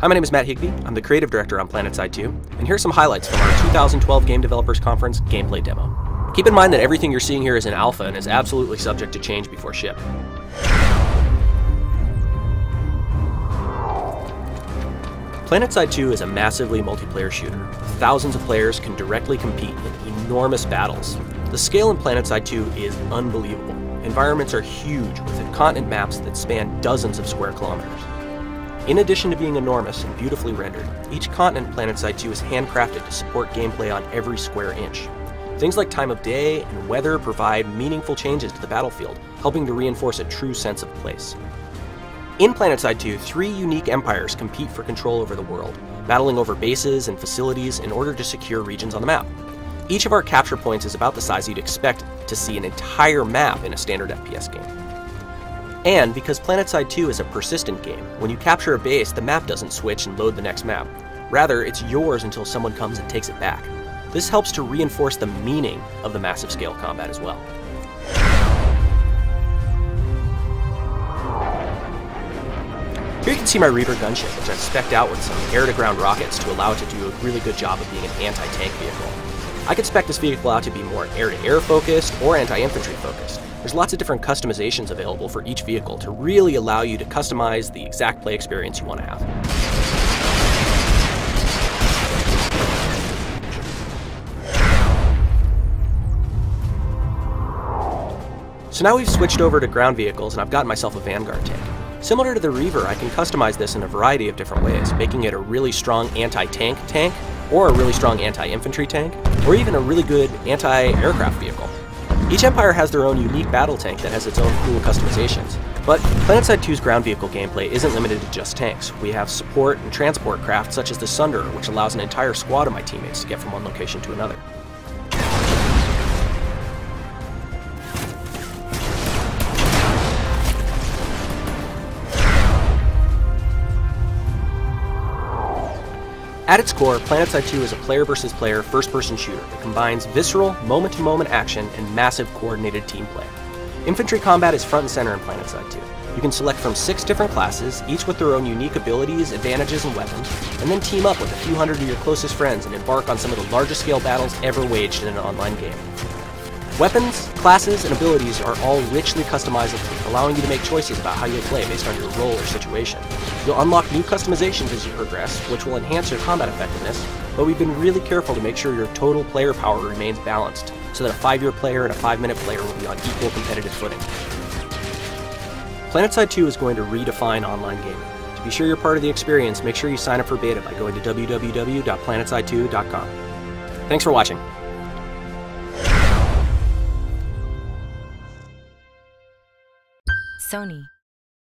Hi, my name is Matt Higbee. I'm the creative director on PlanetSide 2, and here's some highlights from our 2012 Game Developers Conference gameplay demo. Keep in mind that everything you're seeing here is in alpha and is absolutely subject to change before ship. PlanetSide 2 is a massively multiplayer shooter. Thousands of players can directly compete in enormous battles. The scale in PlanetSide 2 is unbelievable. Environments are huge, with continent maps that span dozens of square kilometers. In addition to being enormous and beautifully rendered, each continent in PlanetSide 2 is handcrafted to support gameplay on every square inch. Things like time of day and weather provide meaningful changes to the battlefield, helping to reinforce a true sense of place. In PlanetSide 2, 3 unique empires compete for control over the world, battling over bases and facilities in order to secure regions on the map. Each of our capture points is about the size you'd expect to see an entire map in a standard FPS game. And because PlanetSide 2 is a persistent game, when you capture a base, the map doesn't switch and load the next map. Rather, it's yours until someone comes and takes it back. This helps to reinforce the meaning of the massive scale combat as well. Here you can see my Reaver gunship, which I've spec'd out with some air-to-ground rockets to allow it to do a really good job of being an anti-tank vehicle. I could spec this vehicle out to be more air-to-air focused or anti-infantry focused. There's lots of different customizations available for each vehicle to really allow you to customize the exact play experience you want to have. So now we've switched over to ground vehicles and I've gotten myself a Vanguard tank. Similar to the Reaver, I can customize this in a variety of different ways, making it a really strong anti-tank tank, or a really strong anti-infantry tank, or even a really good anti-aircraft vehicle. Each empire has their own unique battle tank that has its own cool customizations. But PlanetSide 2's ground vehicle gameplay isn't limited to just tanks. We have support and transport craft such as the Sunderer, which allows an entire squad of my teammates to get from one location to another. At its core, PlanetSide 2 is a player versus player first-person shooter that combines visceral, moment-to-moment action and massive coordinated team play. Infantry combat is front and center in PlanetSide 2. You can select from 6 different classes, each with their own unique abilities, advantages, and weapons, and then team up with a few hundred of your closest friends and embark on some of the largest scale battles ever waged in an online game. Weapons, classes, and abilities are all richly customizable, allowing you to make choices about how you'll play based on your role or situation. You'll unlock new customizations as you progress, which will enhance your combat effectiveness, but we've been really careful to make sure your total player power remains balanced, so that a 5-year player and a 5-minute player will be on equal competitive footing. PlanetSide 2 is going to redefine online gaming. To be sure you're part of the experience, make sure you sign up for beta by going to www.planetside2.com. Thanks for watching. Sony.